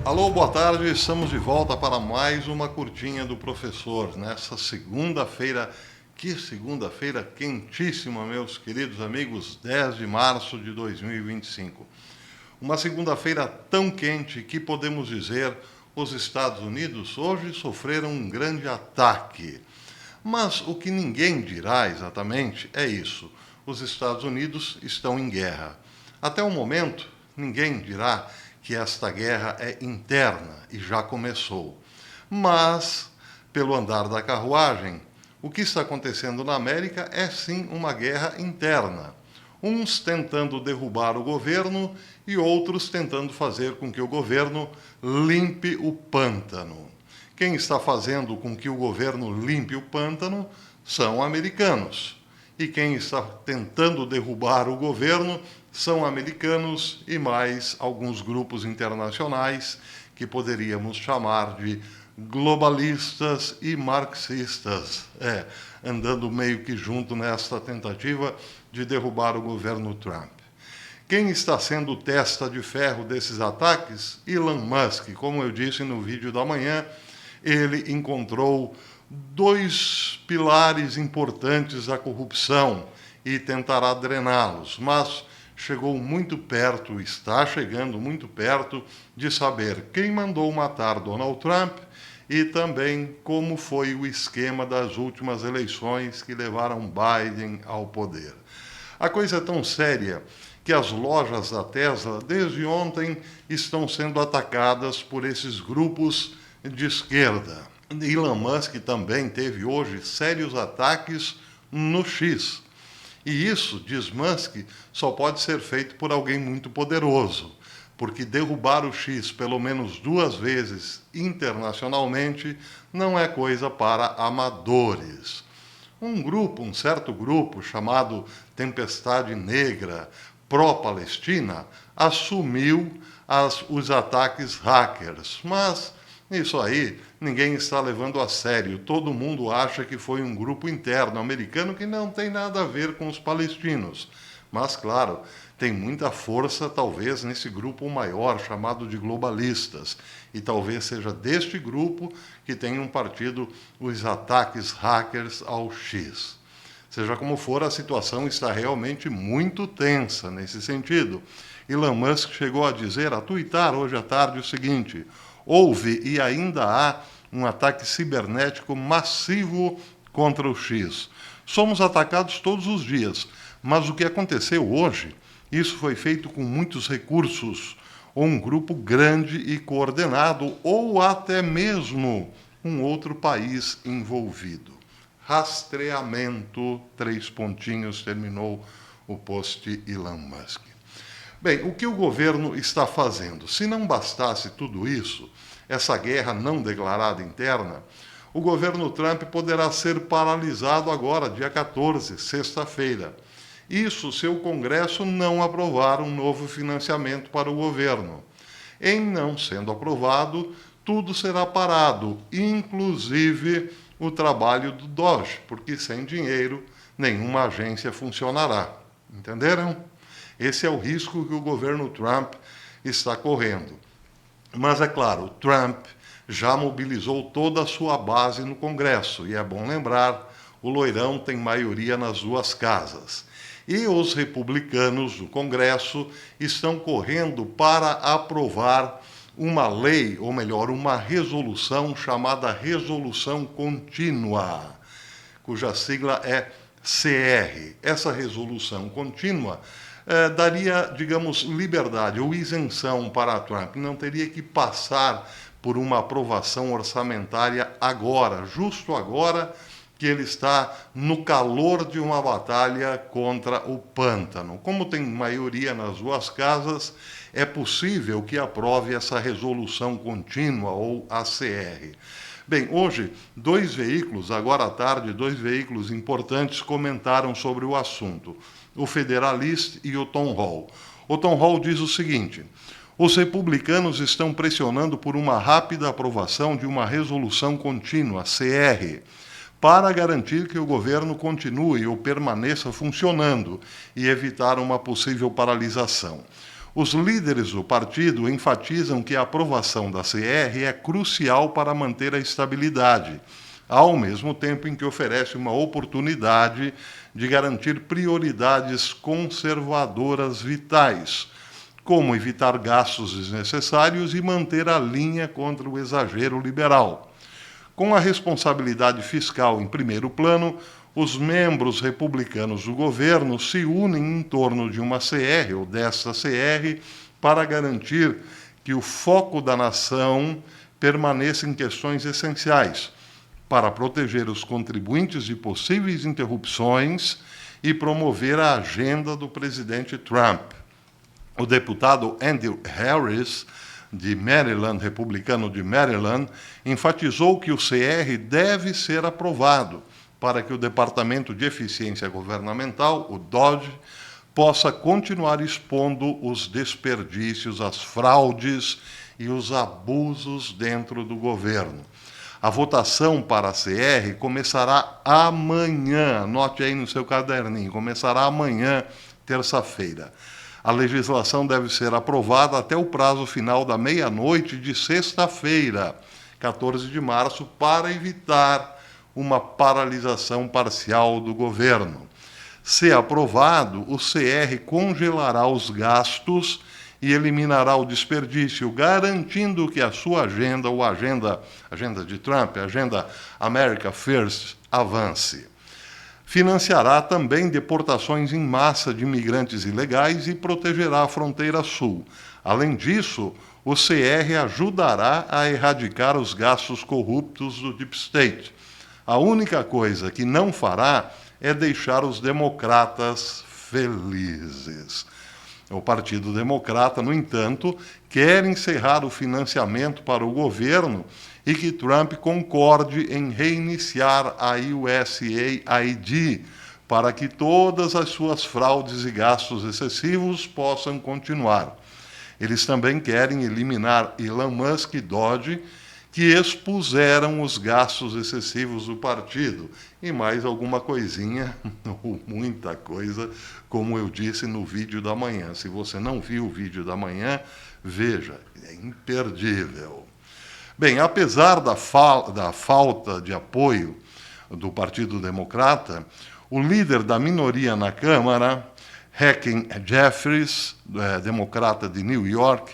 Alô, boa tarde, estamos de volta para mais uma curtinha do professor, nessa segunda-feira, que segunda-feira quentíssima, meus queridos amigos, 10 de março de 2025. Uma segunda-feira tão quente que podemos dizer os Estados Unidos hoje sofreram um grande ataque. Mas o que ninguém dirá exatamente é isso, os Estados Unidos estão em guerra. Até o momento, ninguém dirá que esta guerra é interna e já começou. Mas, pelo andar da carruagem, o que está acontecendo na América é sim uma guerra interna. Uns tentando derrubar o governo e outros tentando fazer com que o governo limpe o pântano. Quem está fazendo com que o governo limpe o pântano são americanos. E quem está tentando derrubar o governo são americanos e mais alguns grupos internacionais que poderíamos chamar de globalistas e marxistas, andando meio que junto nesta tentativa de derrubar o governo Trump. Quem está sendo testa de ferro desses ataques? Elon Musk. Como eu disse no vídeo da manhã, ele encontrou dois pilares importantes da corrupção e tentará drená-los, mas chegou muito perto, está chegando muito perto de saber quem mandou matar Donald Trump e também como foi o esquema das últimas eleições que levaram Biden ao poder. A coisa é tão séria que as lojas da Tesla, desde ontem, estão sendo atacadas por esses grupos de esquerda. Elon Musk também teve hoje sérios ataques no X. E isso, diz Musk, só pode ser feito por alguém muito poderoso, porque derrubar o X pelo menos 2 vezes internacionalmente não é coisa para amadores. Um certo grupo chamado Tempestade Negra, pró-Palestina, assumiu os ataques hackers, mas isso aí ninguém está levando a sério. Todo mundo acha que foi um grupo interno americano que não tem nada a ver com os palestinos. Mas, claro, tem muita força, talvez, nesse grupo maior chamado de globalistas. E talvez seja deste grupo que tenham partido os ataques hackers ao X. Seja como for, a situação está realmente muito tensa nesse sentido. Elon Musk chegou a dizer, a tuitar hoje à tarde o seguinte: houve e ainda há um ataque cibernético massivo contra o X. Somos atacados todos os dias, mas o que aconteceu hoje, isso foi feito com muitos recursos, ou um grupo grande e coordenado, ou até mesmo um outro país envolvido. Rastreamento, 3 pontinhos, terminou o post Elon Musk. Bem, o que o governo está fazendo? Se não bastasse tudo isso, essa guerra não declarada interna, o governo Trump poderá ser paralisado agora, dia 14, sexta-feira. Isso se o Congresso não aprovar um novo financiamento para o governo. Em não sendo aprovado, tudo será parado, inclusive o trabalho do DOGE, porque sem dinheiro nenhuma agência funcionará. Entenderam? Esse é o risco que o governo Trump está correndo. Mas, é claro, Trump já mobilizou toda a sua base no Congresso. E é bom lembrar, o loirão tem maioria nas 2 casas. E os republicanos do Congresso estão correndo para aprovar uma lei, ou melhor, uma resolução chamada Resolução Contínua, cuja sigla é CR. Essa resolução contínua daria, digamos, liberdade ou isenção para Trump. Não teria que passar por uma aprovação orçamentária agora, justo agora que ele está no calor de uma batalha contra o pântano. Como tem maioria nas 2 casas, é possível que aprove essa resolução contínua ou ACR. Bem, hoje, 2 veículos, agora à tarde, 2 veículos importantes comentaram sobre o assunto. O Federalist e o Tom Hall. O Tom Hall diz o seguinte: os republicanos estão pressionando por uma rápida aprovação de uma resolução contínua, CR, para garantir que o governo continue ou permaneça funcionando e evitar uma possível paralisação. Os líderes do partido enfatizam que a aprovação da CR é crucial para manter a estabilidade, ao mesmo tempo em que oferece uma oportunidade de garantir prioridades conservadoras vitais, como evitar gastos desnecessários e manter a linha contra o exagero liberal. Com a responsabilidade fiscal em primeiro plano, os membros republicanos do governo se unem em torno de uma CR ou desta CR para garantir que o foco da nação permaneça em questões essenciais, para proteger os contribuintes de possíveis interrupções e promover a agenda do presidente Trump. O deputado Andrew Harris, de Maryland, republicano de Maryland, enfatizou que o CR deve ser aprovado para que o Departamento de Eficiência Governamental, o DOGE, possa continuar expondo os desperdícios, as fraudes e os abusos dentro do governo. A votação para a CR começará amanhã, anote aí no seu caderninho, começará amanhã, terça-feira. A legislação deve ser aprovada até o prazo final da meia-noite de sexta-feira, 14 de março, para evitar uma paralisação parcial do governo. Se aprovado, o CR congelará os gastos e eliminará o desperdício, garantindo que a sua agenda, ou a agenda de Trump, a agenda America First, avance. Financiará também deportações em massa de imigrantes ilegais e protegerá a fronteira sul. Além disso, o CR ajudará a erradicar os gastos corruptos do Deep State. A única coisa que não fará é deixar os democratas felizes. O Partido Democrata, no entanto, quer encerrar o financiamento para o governo e que Trump concorde em reiniciar a USAID para que todas as suas fraudes e gastos excessivos possam continuar. Eles também querem eliminar Elon Musk e Doge, que expuseram os gastos excessivos do partido. E mais alguma coisinha, ou muita coisa, como eu disse no vídeo da manhã. Se você não viu o vídeo da manhã, veja, é imperdível. Bem, apesar da falta de apoio do Partido Democrata, o líder da minoria na Câmara, Hakeem Jeffries, democrata de New York,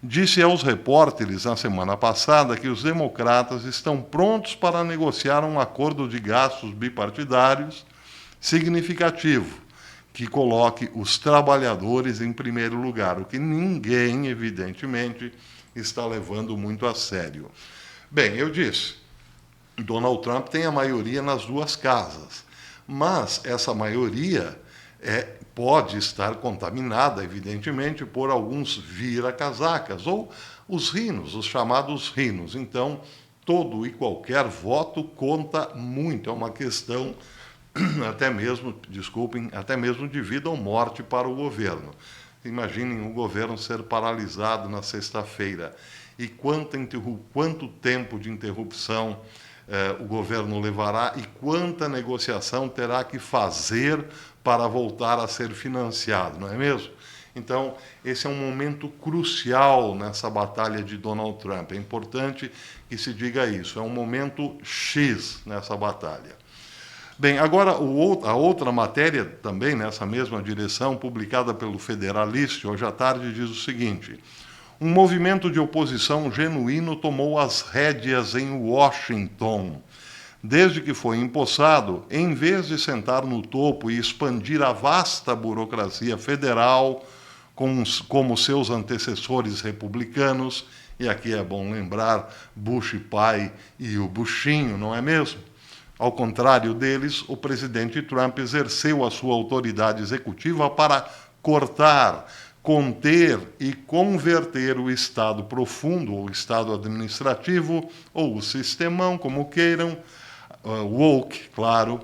disse aos repórteres na semana passada que os democratas estão prontos para negociar um acordo de gastos bipartidários significativo, que coloque os trabalhadores em primeiro lugar, o que ninguém, evidentemente, está levando muito a sério. Bem, eu disse, Donald Trump tem a maioria nas duas casas, mas essa maioria pode estar contaminada, evidentemente, por alguns vira-casacas, ou os rinos, os chamados rinos. Então, todo e qualquer voto conta muito, é uma questão até mesmo de vida ou morte para o governo. Imaginem o governo ser paralisado na sexta-feira. E quanto tempo de interrupção o governo levará e quanta negociação terá que fazer para voltar a ser financiado, não é mesmo? Então, esse é um momento crucial nessa batalha de Donald Trump. É importante que se diga isso. É um momento X nessa batalha. Bem, agora a outra matéria, também nessa mesma direção, publicada pelo Federalist hoje à tarde, diz o seguinte: um movimento de oposição genuíno tomou as rédeas em Washington. Desde que foi empossado, em vez de sentar no topo e expandir a vasta burocracia federal, como seus antecessores republicanos, e aqui é bom lembrar Bush pai e o Bushinho, não é mesmo? Ao contrário deles, o presidente Trump exerceu a sua autoridade executiva para cortar, conter e converter o Estado profundo, ou Estado administrativo, ou o sistemão, como queiram, woke, claro,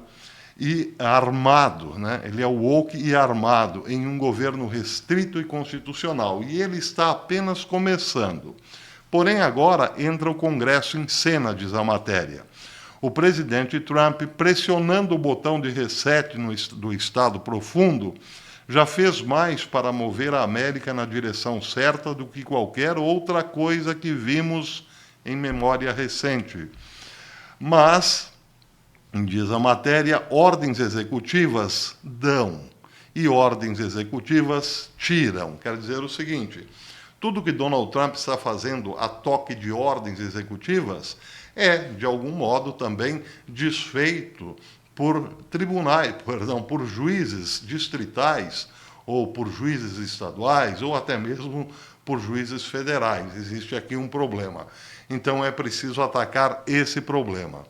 e armado, né? Ele é woke e armado em um governo restrito e constitucional, e ele está apenas começando. Porém, agora entra o Congresso em cena, diz a matéria. O presidente Trump, pressionando o botão de reset do Estado profundo, já fez mais para mover a América na direção certa do que qualquer outra coisa que vimos em memória recente. Mas, diz a matéria, ordens executivas dão e ordens executivas tiram. Quer dizer o seguinte: tudo que Donald Trump está fazendo a toque de ordens executivas é, de algum modo, também desfeito por tribunais, perdão, por juízes distritais, ou por juízes estaduais, ou até mesmo por juízes federais. Existe aqui um problema. Então é preciso atacar esse problema.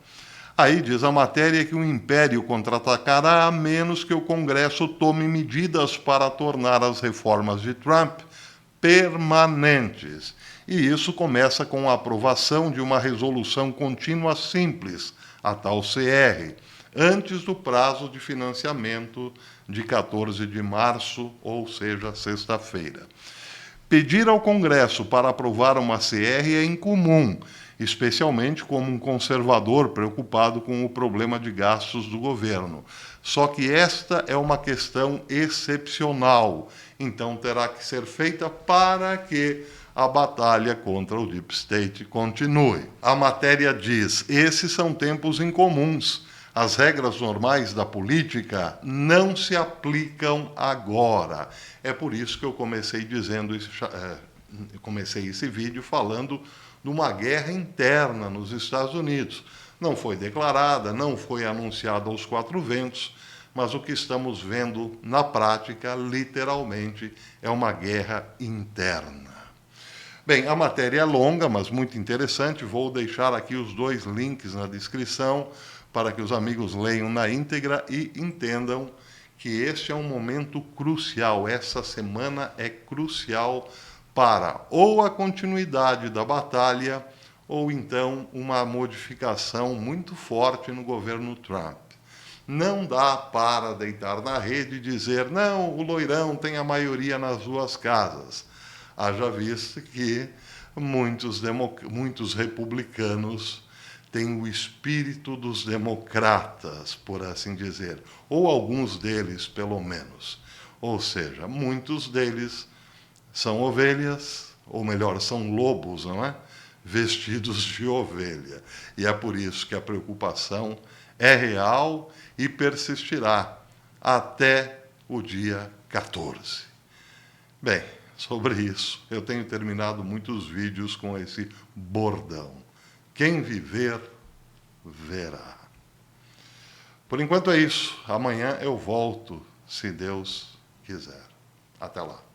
Aí diz a matéria que o império contra-atacará a menos que o Congresso tome medidas para tornar as reformas de Trump permanentes. E isso começa com a aprovação de uma resolução contínua simples, a tal CR, antes do prazo de financiamento de 14 de março, ou seja, sexta-feira. Pedir ao Congresso para aprovar uma CR é incomum, especialmente como um conservador preocupado com o problema de gastos do governo. Só que esta é uma questão excepcional, então terá que ser feita para que a batalha contra o Deep State continue. A matéria diz: esses são tempos incomuns. As regras normais da política não se aplicam agora. É por isso que eu comecei esse vídeo falando de uma guerra interna nos Estados Unidos. Não foi declarada, não foi anunciada aos quatro ventos, mas o que estamos vendo na prática, literalmente, é uma guerra interna. Bem, a matéria é longa, mas muito interessante. Vou deixar aqui os dois links na descrição para que os amigos leiam na íntegra e entendam que este é um momento crucial. Essa semana é crucial para ou a continuidade da batalha ou então uma modificação muito forte no governo Trump. Não dá para deitar na rede e dizer: não, o loirão tem a maioria nas duas casas. Haja visto que muitos republicanos têm o espírito dos democratas, por assim dizer, ou alguns deles, pelo menos. Ou seja, muitos deles são ovelhas, ou melhor, são lobos, não é? Vestidos de ovelha. E é por isso que a preocupação é real e persistirá até o dia 14. Bem, sobre isso, eu tenho terminado muitos vídeos com esse bordão: quem viver, verá. Por enquanto é isso. Amanhã eu volto, se Deus quiser. Até lá.